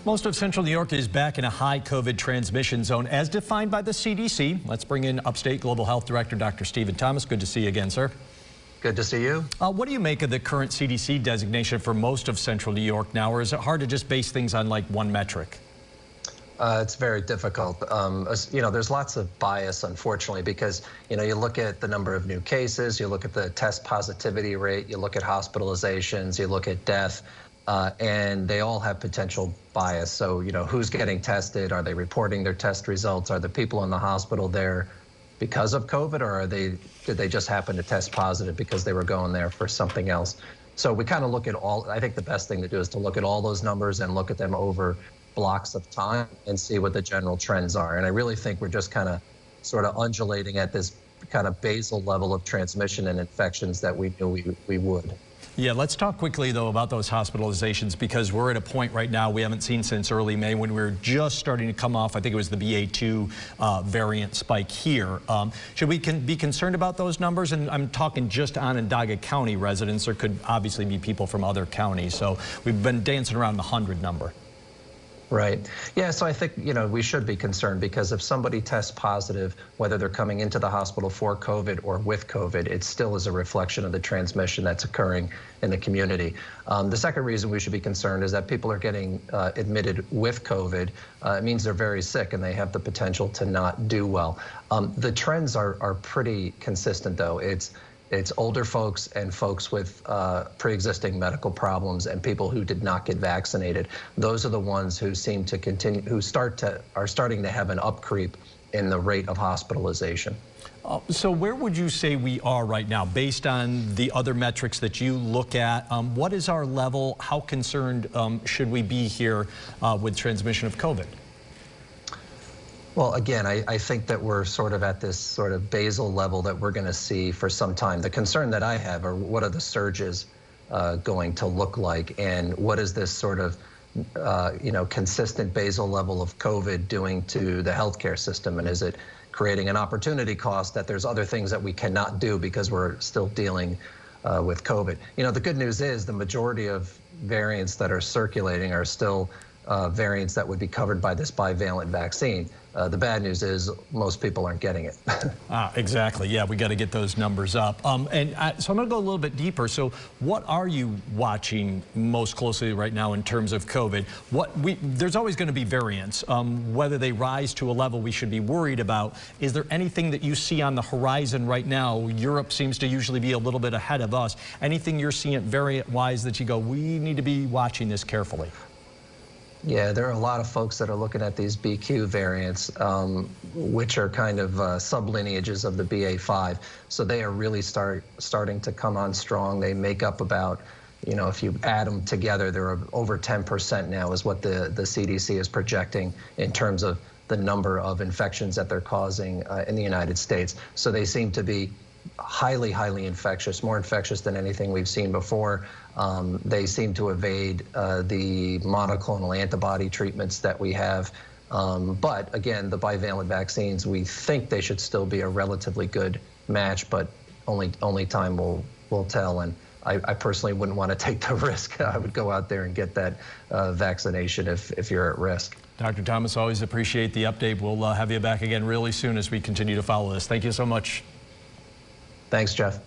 Most of central New York is back in a high COVID transmission zone as defined by the CDC. Let's bring in Upstate Global Health Director Dr. Stephen Thomas. Good to see you again, sir. Good to see you. What do you make of the current CDC designation for most of central New York now, or is it hard to just base things on like one metric? It's very difficult. There's lots of bias, unfortunately, because, you look at the number of new cases, you look at the test positivity rate, you look at hospitalizations, you look at death, and they all have potential bias. So, who's getting tested? Are they reporting their test results? Are the people in the hospital there because of COVID, or did they just happen to test positive because they were going there for something else? So we kind of look at all. I think the best thing to do is to look at all those numbers and look at them over blocks of time and see what the general trends are. And I really think we're just kind of sort of undulating at this kind of basal level of transmission and infections that we knew we would. Yeah, let's talk quickly, though, about those hospitalizations, because we're at a point right now we haven't seen since early May when we were just starting to come off, I think it was the BA2 variant spike here. Should we be concerned about those numbers? And I'm talking just Onondaga County residents. There could obviously be people from other counties. So we've been dancing around the 100 number. Right. Yeah, so I think, we should be concerned, because if somebody tests positive, whether they're coming into the hospital for COVID or with COVID, it still is a reflection of the transmission that's occurring in the community. The second reason we should be concerned is that people are getting admitted with COVID. It means they're very sick and they have the potential to not do well. The trends are pretty consistent, though. It's older folks and folks with pre-existing medical problems and people who did not get vaccinated. Those are the ones who seem to continue, who are starting to have an upcreep in the rate of hospitalization. So where would you say we are right now, based on the other metrics that you look at? What is our level? How concerned should we be here with transmission of COVID? Well, again, I think that we're sort of at this sort of basal level that we're going to see for some time. The concern that I have are, what are the surges going to look like, and what is this sort of consistent basal level of COVID doing to the healthcare system, and is it creating an opportunity cost that there's other things that we cannot do because we're still dealing with COVID? The good news is the majority of variants that are circulating are still variants that would be covered by this bivalent vaccine. The bad news is most people aren't getting it. Exactly. Yeah, we got to get those numbers up. So I'm going to go a little bit deeper. So what are you watching most closely right now in terms of COVID? There's always going to be variants. Whether they rise to a level we should be worried about. Is there anything that you see on the horizon right now? Europe seems to usually be a little bit ahead of us. Anything you're seeing variant-wise that you go, we need to be watching this carefully? Yeah, there are a lot of folks that are looking at these BQ variants, which are kind of sublineages of the BA5. So they are really starting to come on strong. They make up about, if you add them together, they're over 10% now is what the CDC is projecting in terms of the number of infections that they're causing in the United States. So they seem to be highly, highly infectious, more infectious than anything we've seen before. They seem to evade the monoclonal antibody treatments that we have. But again, the bivalent vaccines, we think they should still be a relatively good match, but only time will tell. And I personally wouldn't want to take the risk. I would go out there and get that vaccination if you're at risk. Dr. Thomas, always appreciate the update. We'll have you back again really soon as we continue to follow this. Thank you so much. Thanks, Jeff.